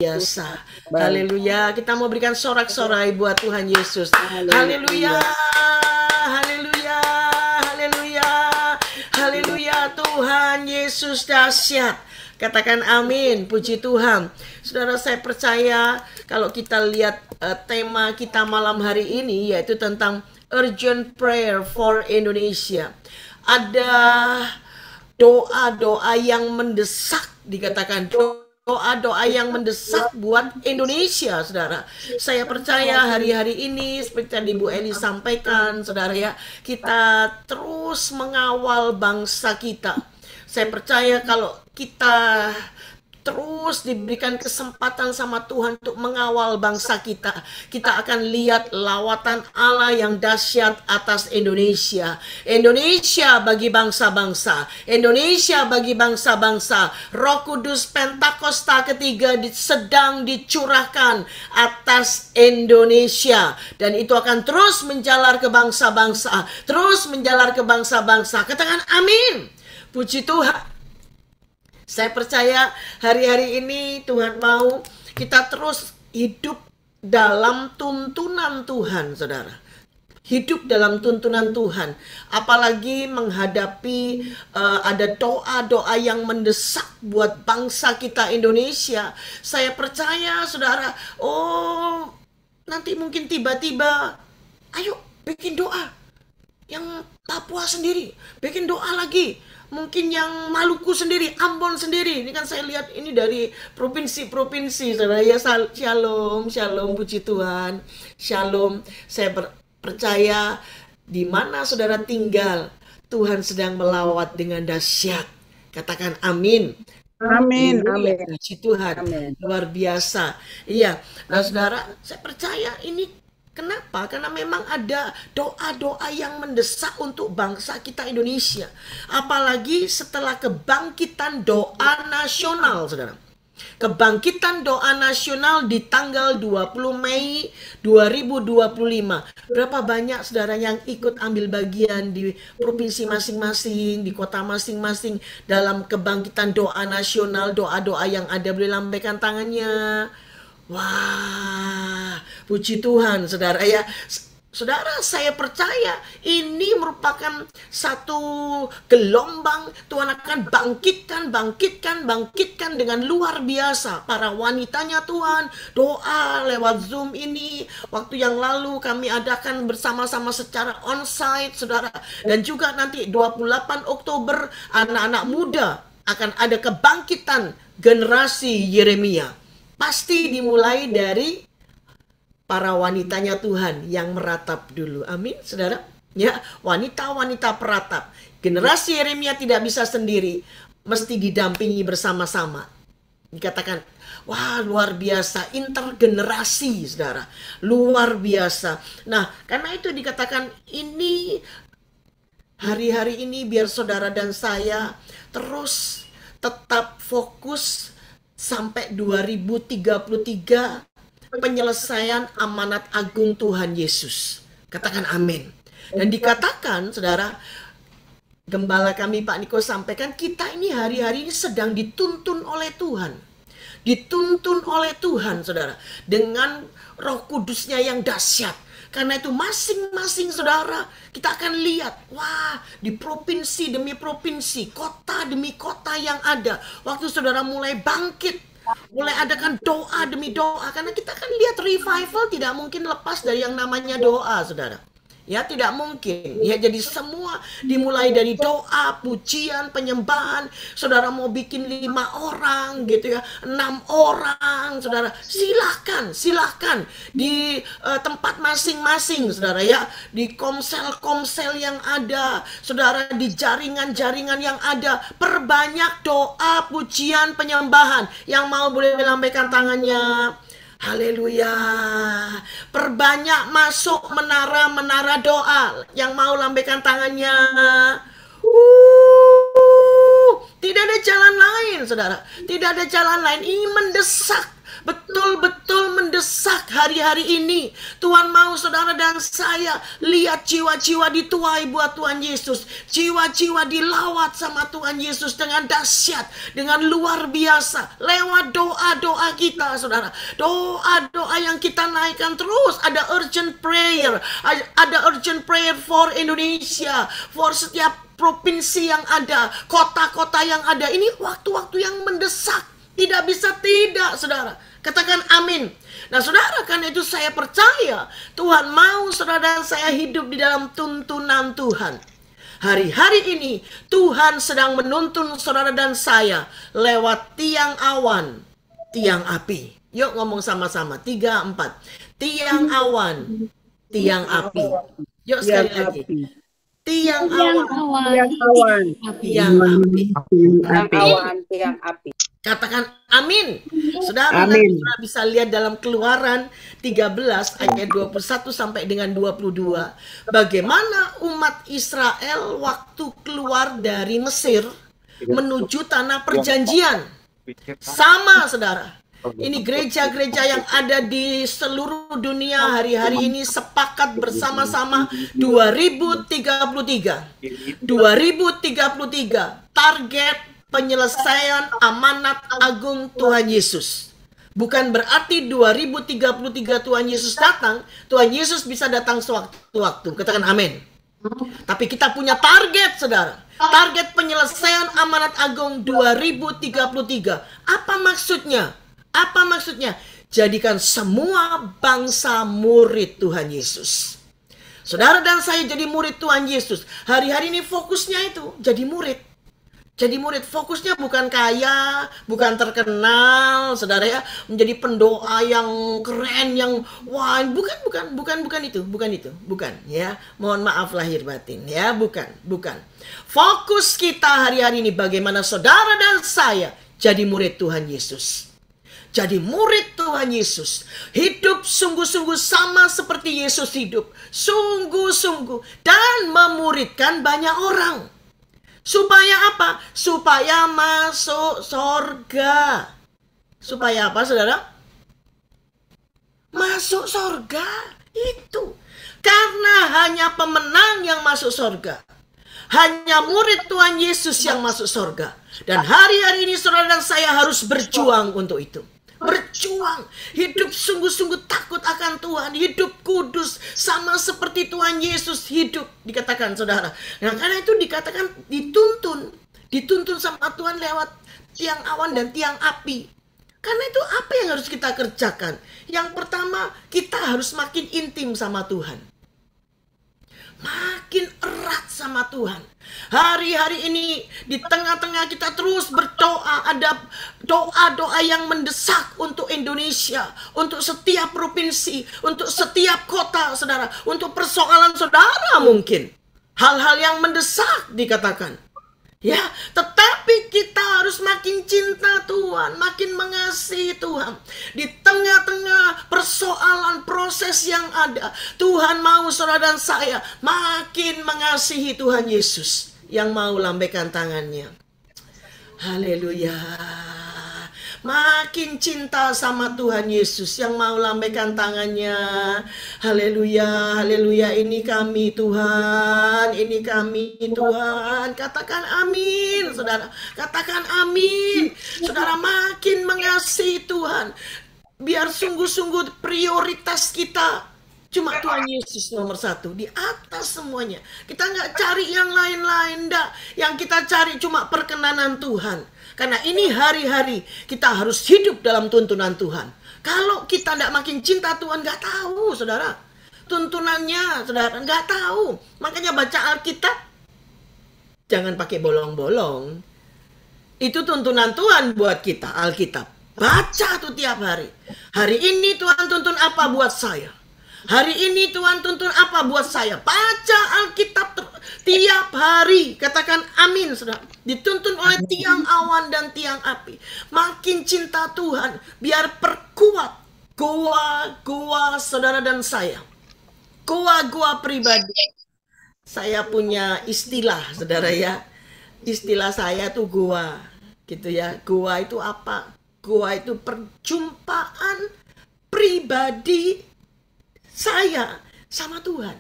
biasa. Baik. Haleluya. Kita mau berikan sorak-sorai buat Tuhan Yesus. Haleluya. Haleluya. Haleluya. Haleluya. Tuhan Yesus dahsyat. Katakan amin. Puji Tuhan. Saudara, saya percaya kalau kita lihat tema kita malam hari ini, yaitu tentang urgent prayer for Indonesia. Ada doa-doa yang mendesak, dikatakan doa-doa yang mendesak buat Indonesia, saudara. Saya percaya hari-hari ini seperti tadi Bu Eli sampaikan, saudara ya, kita terus mengawal bangsa kita. Saya percaya kalau kita terus diberikan kesempatan sama Tuhan untuk mengawal bangsa kita, kita akan lihat lawatan Allah yang dahsyat atas Indonesia. Indonesia bagi bangsa-bangsa, Indonesia bagi bangsa-bangsa. Roh Kudus Pentakosta ketiga sedang dicurahkan atas Indonesia, dan itu akan terus menjalar ke bangsa-bangsa, terus menjalar ke bangsa-bangsa. Katakan amin. Puji Tuhan. Saya percaya hari-hari ini Tuhan mau kita terus hidup dalam tuntunan Tuhan, saudara. Hidup dalam tuntunan Tuhan. Apalagi menghadapi ada doa-doa yang mendesak buat bangsa kita Indonesia. Saya percaya, saudara, nanti mungkin tiba-tiba, ayo bikin doa. Yang Papua sendiri, bikin doa lagi. Mungkin yang Maluku sendiri, Ambon sendiri. Ini kan saya lihat ini dari provinsi-provinsi, saudara ya. Shalom, shalom, puji Tuhan. Shalom. Saya percaya di mana saudara tinggal, Tuhan sedang melawat dengan dahsyat. Katakan amin. Amin, amin. Puji Tuhan. Amin. Luar biasa. Iya. Nah, saudara, saya percaya ini. Kenapa? Karena memang ada doa-doa yang mendesak untuk bangsa kita Indonesia. Apalagi setelah kebangkitan doa nasional, saudara. Kebangkitan doa nasional di tanggal 20 Mei 2025. Berapa banyak saudara yang ikut ambil bagian di provinsi masing-masing, di kota masing-masing dalam kebangkitan doa nasional, doa-doa yang ada, boleh lambaikan tangannya. Wah, puji Tuhan, saudara ya. Saudara, saya percaya ini merupakan satu gelombang. Tuhan akan bangkitkan dengan luar biasa. Para wanitanya Tuhan, doa lewat Zoom ini. Waktu yang lalu kami adakan bersama-sama secara onsite, saudara. Dan juga nanti 28 Oktober, anak-anak muda akan ada kebangkitan generasi Yeremia. Pasti dimulai dari para wanitanya Tuhan yang meratap dulu. Amin, saudara. Ya, wanita-wanita peratap. Generasi Yeremia tidak bisa sendiri, mesti didampingi bersama-sama. Dikatakan, wah, luar biasa, intergenerasi, saudara. Luar biasa. Nah, karena itu dikatakan ini hari-hari ini biar saudara dan saya terus tetap fokus sampai 2033 penyelesaian amanat agung Tuhan Yesus. Katakan amin. Dan dikatakan, saudara, gembala kami Pak Niko sampaikan, kita ini hari-hari ini sedang dituntun oleh Tuhan. Dituntun oleh Tuhan, saudara, dengan Roh Kudusnya yang dahsyat. Karena itu masing-masing saudara, kita akan lihat, wah, di provinsi demi provinsi, kota demi kota yang ada, waktu saudara mulai bangkit, mulai adakan doa demi doa. Karena kita akan lihat revival tidak mungkin lepas dari yang namanya doa, saudara. Ya, tidak mungkin. Ya, jadi semua dimulai dari doa, pujian, penyembahan. Saudara mau bikin 5 orang gitu ya, 6 orang, saudara. Silahkan di tempat masing-masing, saudara ya. Di komsel-komsel yang ada, saudara, di jaringan-jaringan yang ada. Perbanyak doa, pujian, penyembahan. Yang mau boleh melambaikan tangannya. Haleluya. Perbanyak masuk menara-menara doa. Yang mau lambaikan tangannya. Tidak ada jalan lain, saudara. Tidak ada jalan lain. Ini mendesak. betul-betul mendesak hari-hari ini. Tuhan mau saudara dan saya lihat jiwa-jiwa dituai buat Tuhan Yesus. Jiwa-jiwa dilawat sama Tuhan Yesus dengan dahsyat, dengan luar biasa. Lewat doa-doa kita saudara. Doa-doa yang kita naikkan terus. Ada urgent prayer. Ada urgent prayer for Indonesia. For setiap provinsi yang ada, kota-kota yang ada. Ini waktu-waktu yang mendesak. Tidak bisa tidak, saudara. Katakan amin. Nah, saudara, karena itu saya percaya Tuhan mau saudara dan saya hidup di dalam tuntunan Tuhan. Hari-hari ini Tuhan sedang menuntun saudara dan saya lewat tiang awan, tiang api. Yuk ngomong sama-sama. 3, 4. Tiang awan, tiang api. Yuk sekali lagi. Tiang awan, Tiang awan, tiang api. tiang api. Katakan amin. Saudara, nanti saudara bisa lihat dalam Keluaran 13 ayat 21 sampai dengan 22. Bagaimana umat Israel waktu keluar dari Mesir menuju tanah perjanjian. Sama saudara. Ini gereja-gereja yang ada di seluruh dunia hari-hari ini sepakat bersama-sama 2033. 2033 target penyelesaian amanat agung Tuhan Yesus. Bukan berarti 2033 Tuhan Yesus datang, Tuhan Yesus bisa datang sewaktu-waktu. Katakan amin. Tapi kita punya target, saudara. Target penyelesaian amanat agung 2033. Apa maksudnya? Apa maksudnya? Jadikan semua bangsa murid Tuhan Yesus. Saudara dan saya jadi murid Tuhan Yesus. Hari-hari ini fokusnya itu jadi murid. Jadi murid, fokusnya bukan kaya, bukan terkenal, saudara ya, menjadi pendoa yang keren, yang wah, bukan itu, bukan ya. Mohon maaf lahir batin ya, bukan. Fokus kita hari-hari ini bagaimana saudara dan saya jadi murid Tuhan Yesus. Jadi murid Tuhan Yesus. Hidup sungguh-sungguh sama seperti Yesus hidup. Sungguh-sungguh. Dan memuridkan banyak orang. Supaya apa? Supaya masuk sorga. Supaya apa saudara? Masuk sorga. Itu. Karena hanya pemenang yang masuk sorga. Hanya murid Tuhan Yesus yang masuk sorga. Dan hari-hari ini saudara dan saya harus berjuang untuk itu. Berjuang, hidup sungguh-sungguh takut akan Tuhan, hidup kudus sama seperti Tuhan Yesus hidup, dikatakan saudara. Nah, karena itu dikatakan dituntun sama Tuhan lewat tiang awan dan tiang api. Karena itu apa yang harus kita kerjakan? Yang pertama, kita harus makin intim sama Tuhan. Makin erat sama Tuhan. Hari-hari ini di tengah-tengah kita terus berdoa. Ada doa-doa yang mendesak untuk Indonesia, untuk setiap provinsi, untuk setiap kota saudara, untuk persoalan saudara mungkin. Hal-hal yang mendesak dikatakan. Ya, tetapi kita harus makin cinta Tuhan, makin mengasihi Tuhan. Di tengah-tengah persoalan proses yang ada, Tuhan mau saudara dan saya makin mengasihi Tuhan Yesus yang mau lambaikan tangannya. Haleluya. Makin cinta sama Tuhan Yesus yang mau lambaikan tangannya. Haleluya, haleluya. Ini kami Tuhan, ini kami Tuhan. Katakan amin, saudara. Katakan amin. Saudara makin mengasihi Tuhan. Biar sungguh-sungguh prioritas kita cuma Tuhan Yesus nomor 1 di atas semuanya. Kita nggak cari yang lain-lain, enggak. Yang kita cari cuma perkenanan Tuhan. Karena ini hari-hari kita harus hidup dalam tuntunan Tuhan. Kalau kita tidak makin cinta Tuhan, nggak tahu, saudara. Tuntunannya, saudara, nggak tahu. Makanya baca Alkitab, jangan pakai bolong-bolong. Itu tuntunan Tuhan buat kita, Alkitab. Baca tuh tiap hari. Hari ini Tuhan tuntun apa buat saya? Hari ini Tuhan tuntun apa buat saya? Baca Alkitab tiap hari. Katakan amin, saudara. Dituntun oleh tiang awan dan tiang api. Makin cinta Tuhan, biar perkuat goa-goa saudara dan saya. Goa-goa pribadi. Saya punya istilah, saudara ya. Istilah saya tuh goa, gitu ya. Goa itu apa? Goa itu perjumpaan pribadi saya sama Tuhan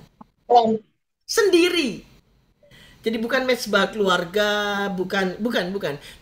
sendiri. Jadi bukan mezbah keluarga, bukan.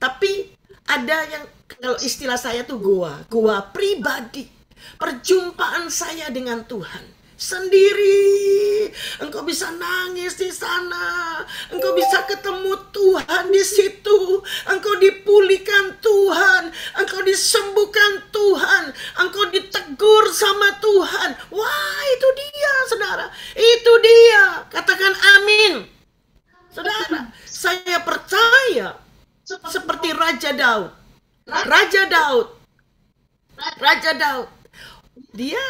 Tapi ada yang, kalau istilah saya tuh goa pribadi. Perjumpaan saya dengan Tuhan sendiri. Engkau bisa nangis di sana, engkau bisa ketemu Tuhan di situ, engkau dipulihkan Tuhan, engkau disembuhkan Tuhan, engkau ditegur sama Tuhan. Wah, itu dia, saudara. Itu dia. Katakan amin. Saudara, saya percaya seperti Raja Daud. Dia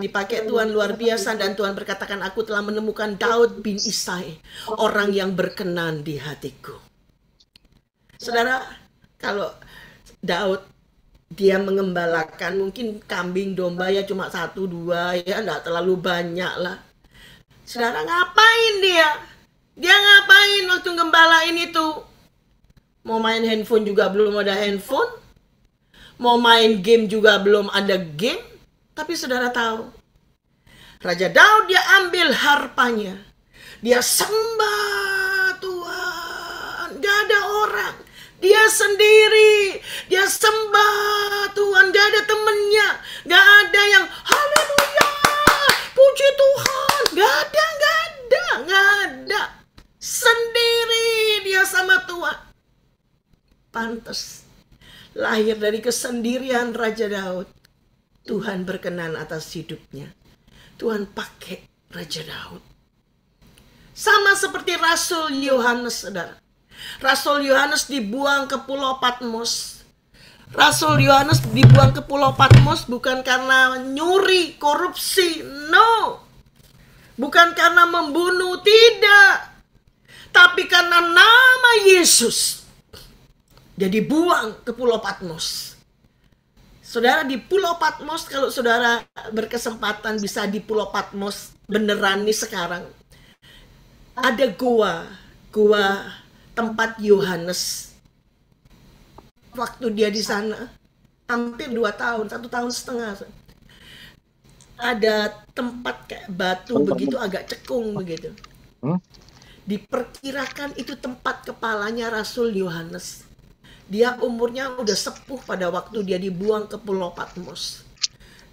dipakai Tuhan luar biasa, dan Tuhan berkatakan, aku telah menemukan Daud bin Isai, orang yang berkenan di hatiku. Saudara, kalau Daud dia mengembalakan mungkin kambing domba ya cuma 1-2 ya, enggak terlalu banyak lah. Saudara, ngapain dia? Dia ngapain waktu ngembalain itu? Mau main handphone juga belum ada handphone. Mau main game juga belum ada game. Tapi saudara tahu, Raja Daud dia ambil harpanya. Dia sembah Tuhan. Gak ada orang. Dia sendiri. Dia sembah Tuhan. Gak ada temennya. Gak ada yang haleluya, puji Tuhan. Gak ada. Sendiri dia sama Tuhan. Pantes lahir dari kesendirian Raja Daud. Tuhan berkenan atas hidupnya. Tuhan pakai Raja Daud. Sama seperti Rasul Yohanes, saudara. Rasul Yohanes dibuang ke Pulau Patmos. Rasul Yohanes dibuang ke Pulau Patmos bukan karena nyuri, korupsi. No. Bukan karena membunuh, tidak. Tapi karena nama Yesus. Dia dibuang ke Pulau Patmos. Saudara, di Pulau Patmos, kalau saudara berkesempatan bisa di Pulau Patmos beneran nih sekarang, ada goa tempat Yohanes. Waktu dia di sana hampir 2 tahun, 1,5 tahun. Ada tempat kayak batu begitu, agak cekung begitu. Diperkirakan itu tempat kepalanya Rasul Yohanes. Dia umurnya udah sepuh pada waktu dia dibuang ke Pulau Patmos.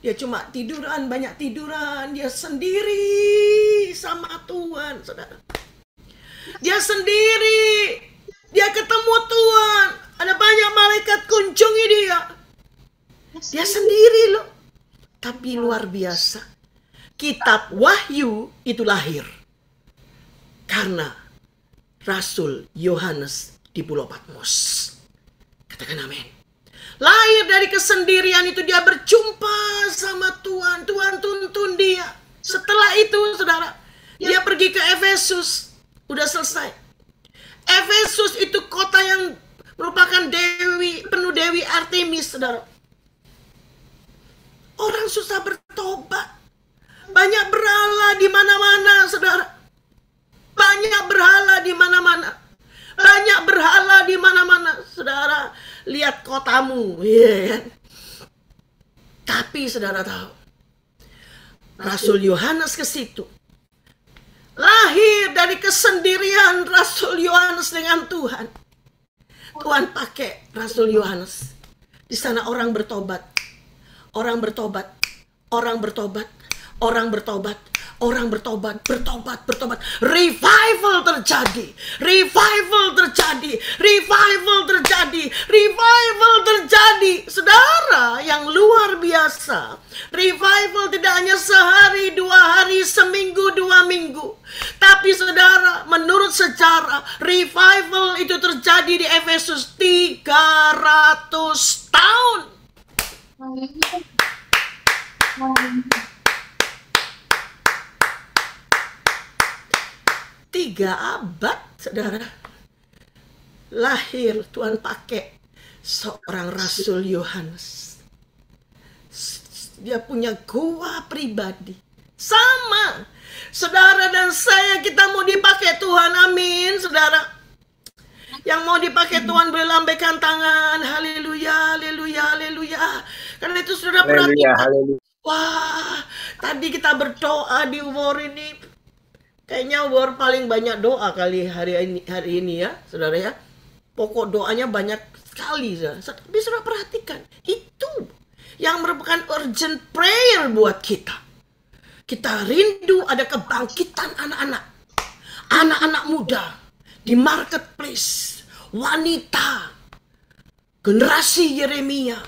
Dia cuma tiduran, banyak tiduran. Dia sendiri sama Tuhan, saudara. Dia sendiri. Dia ketemu Tuhan. Ada banyak malaikat kunjungi dia. Dia sendiri loh. Tapi luar biasa. Kitab Wahyu itu lahir karena Rasul Yohanes di Pulau Patmos. Katakan amin. Lahir dari kesendirian itu dia berjumpa sama Tuhan. Tuhan tuntun dia. Setelah itu, saudara, dia pergi ke Efesus. Udah selesai. Efesus itu kota yang merupakan penuh dewi Artemis, saudara. Orang susah bertobat. Banyak berhala di mana-mana, saudara. Banyak berhala di mana-mana. Banyak berhala di mana-mana. Saudara, lihat kotamu, ya kan? Tapi saudara tahu, Rasul Yohanes ke situ. Lahir dari kesendirian Rasul Yohanes dengan Tuhan. Tuhan pakai Rasul Yohanes. Di sana orang bertobat. Orang bertobat. Orang bertobat. Orang bertobat. Orang bertobat, bertobat. Revival terjadi. Revival terjadi. Revival terjadi. Revival terjadi. Saudara, yang luar biasa. Revival tidak hanya sehari, 2 hari, seminggu, 2 minggu. Tapi saudara, menurut sejarah, revival itu terjadi di Efesus 300 tahun. 3 abad, saudara. Lahir Tuhan pakai seorang Rasul Yohanes. Dia punya goa pribadi. Sama. Saudara dan saya, kita mau dipakai Tuhan, amin, saudara. Yang mau dipakai Tuhan boleh lambaikan tangan. Haleluya, haleluya, haleluya. Karena itu saudara perhatikan. Wah, tadi kita berdoa di war ini. Kayaknya war paling banyak doa kali hari ini ya, saudara ya. Pokok doanya banyak sekali, saudara. Tapi saudara perhatikan, itu yang merupakan urgent prayer buat kita. Kita rindu ada kebangkitan anak-anak. Anak-anak muda di marketplace, wanita, generasi Yeremia.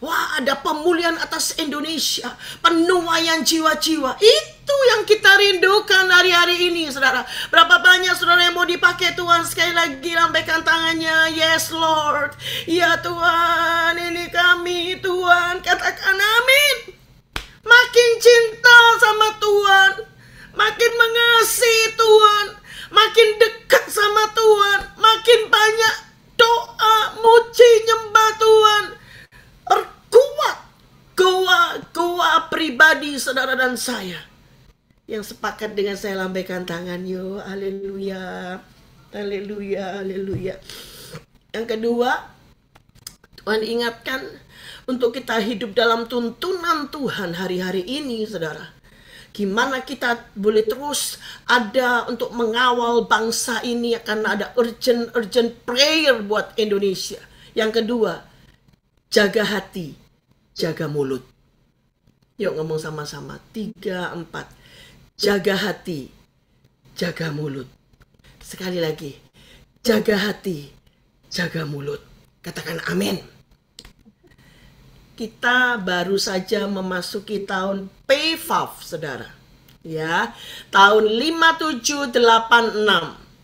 Wah, ada pemulihan atas Indonesia, penuaian jiwa-jiwa. Itu yang kita rindukan hari-hari ini, saudara. Berapa banyak saudara yang mau dipakai Tuhan? Sekali lagi lambaikan tangannya. Yes, Lord. Ya Tuhan, ini kami, Tuhan. Katakan amin. Makin cinta sama Tuhan, makin mengasihi Tuhan, makin dekat sama Tuhan, makin banyak doa, muji, nyembah Tuhan. Perkuat goa pribadi saudara dan saya. Yang sepakat dengan saya lambaikan tangan, yuk. Haleluya, haleluya, haleluya. Yang kedua, Tuhan ingatkan untuk kita hidup dalam tuntunan Tuhan hari-hari ini, saudara. Gimana kita boleh terus ada untuk mengawal bangsa ini, karena ada urgent prayer buat Indonesia. Yang kedua, jaga hati, jaga mulut. Yuk ngomong sama-sama. 3, 4. Jaga hati, jaga mulut. Sekali lagi. Jaga hati, jaga mulut. Katakan amin. Kita baru saja memasuki tahun PFAF, saudara. Ya, tahun 5786.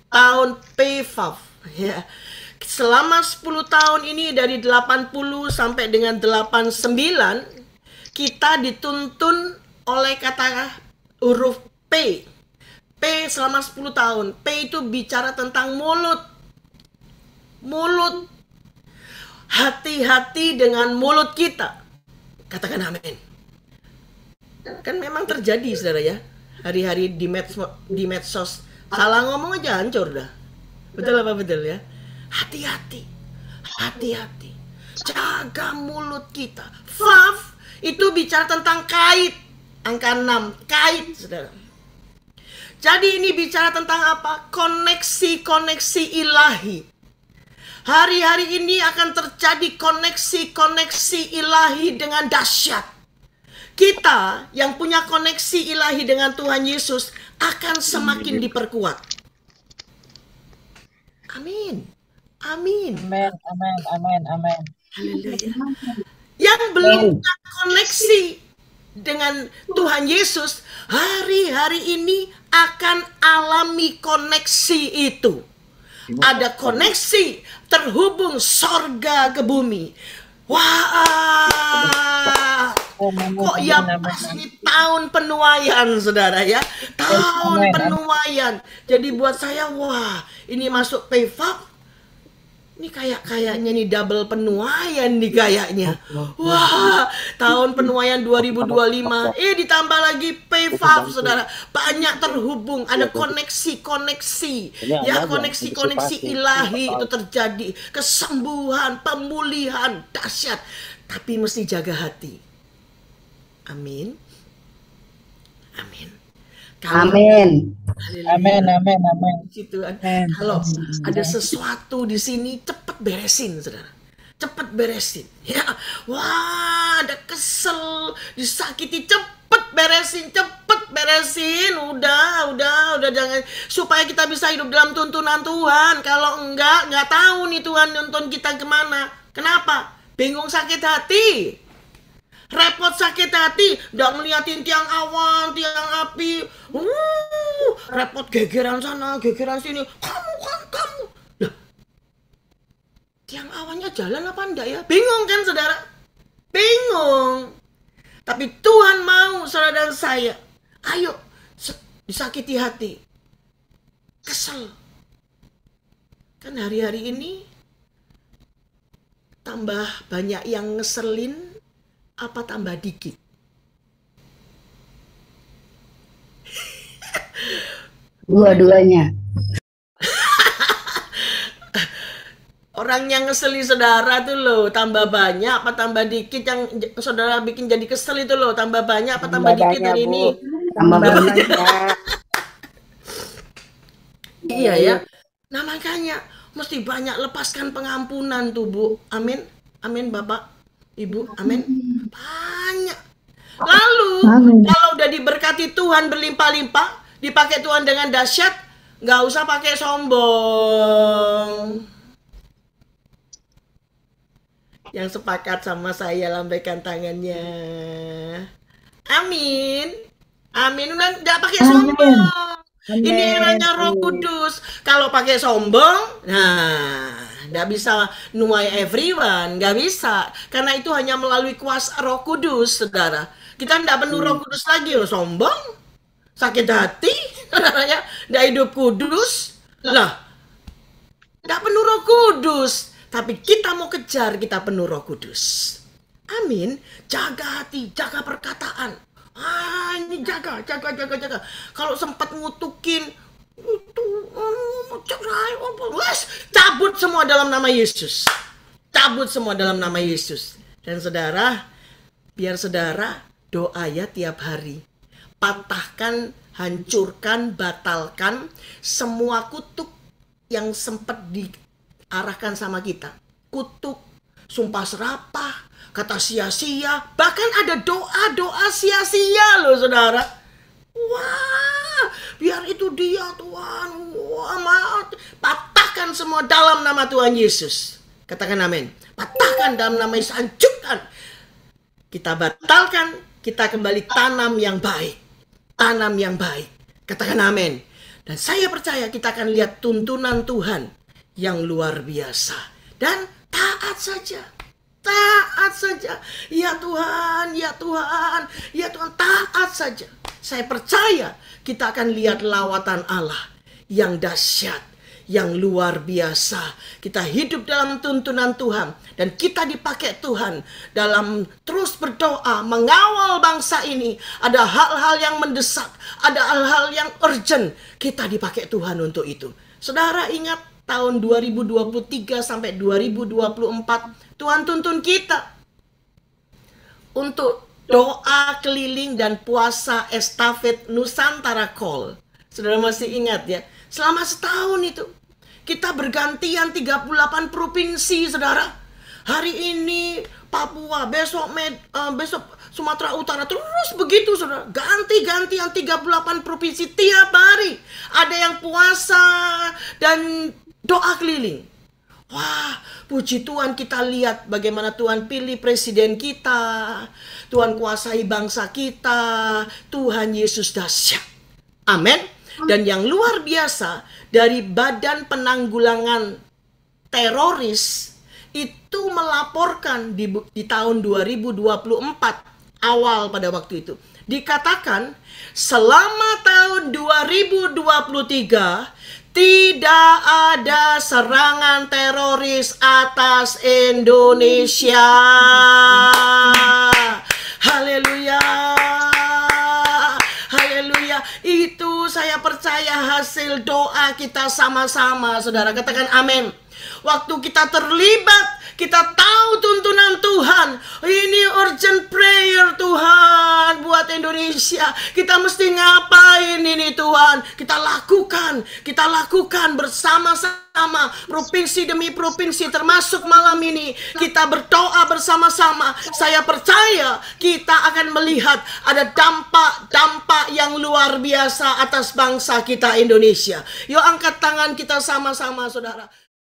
Tahun PFAF. Ya. Selama 10 tahun ini dari 80 sampai dengan 89 kita dituntun oleh kata huruf P. P selama 10 tahun. P itu bicara tentang mulut. Mulut. Hati-hati dengan mulut kita. Katakan amin. Kan memang terjadi, saudara ya. Hari-hari di medsos. Salah ngomong aja hancur dah. Betul apa betul ya? Hati-hati. Hati-hati. Jaga mulut kita. Faf itu bicara tentang kait. Angka 6. Kait, saudara. Jadi ini bicara tentang apa? Koneksi-koneksi ilahi. Hari-hari ini akan terjadi koneksi-koneksi ilahi dengan dahsyat. Kita yang punya koneksi ilahi dengan Tuhan Yesus akan semakin diperkuat. Amin. Amin. Amin, amin, amin, amin. Haleluya. Yang belum punya koneksi dengan Tuhan Yesus, hari-hari ini akan alami koneksi itu. Ada koneksi terhubung sorga ke bumi. Wah, kok ya pas ini tahun penuaian, saudara ya. Tahun penuaian. Jadi buat saya, wah, ini masuk PFAP. Ini kayaknya nih double penuaian nih kayaknya. Wah, tahun penuaian 2025. Ditambah lagi PFAP, saudara. Banyak terhubung, ada koneksi-koneksi. Ya, koneksi-koneksi ilahi itu terjadi. Kesembuhan, pemulihan, dahsyat. Tapi mesti jaga hati. Amin. Amin. Amin. Amin, amin, amin. Gitu. Kalau ada sesuatu di sini, cepat beresin, saudara. Cepat beresin. Ya, wah, ada kesel, disakiti, cepat beresin, cepat beresin. Udah jangan, supaya kita bisa hidup dalam tuntunan Tuhan. Kalau nggak tahu nih Tuhan nuntun kita kemana. Kenapa? Bingung, sakit hati. Repot, sakit hati, nggak ngeliatin tiang awan, tiang api, repot, gegeran sana, gegeran sini, kamu, lah, tiang awannya jalan apa enggak ya? Bingung kan, saudara? Bingung. Tapi Tuhan mau saudara dan saya, ayo, disakiti hati, kesel. Kan hari-hari ini tambah banyak yang ngeselin, apa tambah dikit? Dua-duanya. Orang yang ngeseli saudara tuh loh, tambah banyak apa tambah dikit yang saudara bikin jadi kesel itu loh, tambah banyak apa tambah dikit banyak, hari Bu. ini? Tambah banyak. Iya ya. Nah makanya mesti banyak lepaskan pengampunan tuh Bu. Amin. Amin Bapak, Ibu. Amin. Banyak. Lalu kalau udah diberkati Tuhan berlimpah-limpah, dipakai Tuhan dengan dahsyat, nggak usah pakai sombong. Yang sepakat sama saya lambaikan tangannya. Amin. Amin. Udah nggak pakai sombong. Ini eranya Roh Kudus. Kalau pakai sombong, nah, nggak bisa nuai everyone, nggak bisa. Karena itu hanya melalui kuasa Roh Kudus, saudara. Kita nggak penuh Roh Kudus lagi, loh, sombong, sakit hati, saudara ya, nggak hidup kudus, lah, nggak penuh Roh Kudus. Tapi kita mau kejar, kita penuh Roh Kudus. Amin. Jaga hati, jaga perkataan. Ini jaga. Kalau sempat ngutukin itu cerai, cabut semua dalam nama Yesus. Cabut semua dalam nama Yesus. Dan saudara, biar saudara doa ya tiap hari. Patahkan, hancurkan, batalkan semua kutuk yang sempat diarahkan sama kita. Kutuk, sumpah serapah, kata sia-sia, bahkan ada doa-doa sia-sia loh saudara. Wah, biar itu dia Tuhan. Wah, maaf. Patahkan semua dalam nama Tuhan Yesus. Katakan amin. Patahkan dalam nama Yesus, hancurkan. Kita batalkan, kita kembali tanam yang baik. Tanam yang baik. Katakan amin. Dan saya percaya kita akan lihat tuntunan Tuhan yang luar biasa. Dan taat saja. Taat saja. Ya Tuhan, ya Tuhan, ya Tuhan, taat saja. Saya percaya kita akan lihat lawatan Allah yang dahsyat, yang luar biasa. Kita hidup dalam tuntunan Tuhan dan kita dipakai Tuhan dalam terus berdoa, mengawal bangsa ini. Ada hal-hal yang mendesak, ada hal-hal yang urgent. Kita dipakai Tuhan untuk itu. Saudara ingat tahun 2023 sampai 2024 Tuhan tuntun kita untuk doa keliling dan puasa estafet Nusantara Call. Saudara masih ingat ya? Selama setahun itu kita bergantian 38 provinsi, saudara. Hari ini Papua, besok Sumatera Utara, terus begitu, saudara. Ganti-gantian 38 provinsi tiap hari. Ada yang puasa dan doa keliling. Wah, puji Tuhan, kita lihat bagaimana Tuhan pilih presiden kita. Tuhan kuasai bangsa kita. Tuhan Yesus dahsyat. Amin. Dan yang luar biasa, dari Badan Penanggulangan Teroris itu melaporkan di tahun 2024 awal pada waktu itu. Dikatakan selama tahun 2023 tidak ada serangan teroris atas Indonesia. Haleluya. Haleluya. Itu saya percaya hasil doa kita sama-sama, saudara. Katakan amin. Waktu kita terlibat, kita tahu tuntunan Tuhan. Ini urgent prayer Tuhan buat Indonesia. Kita mesti ngapain ini Tuhan? Kita lakukan bersama-sama. Provinsi demi provinsi termasuk malam ini. Kita berdoa bersama-sama. Saya percaya kita akan melihat ada dampak-dampak yang luar biasa atas bangsa kita Indonesia. Yuk angkat tangan kita sama-sama, saudara.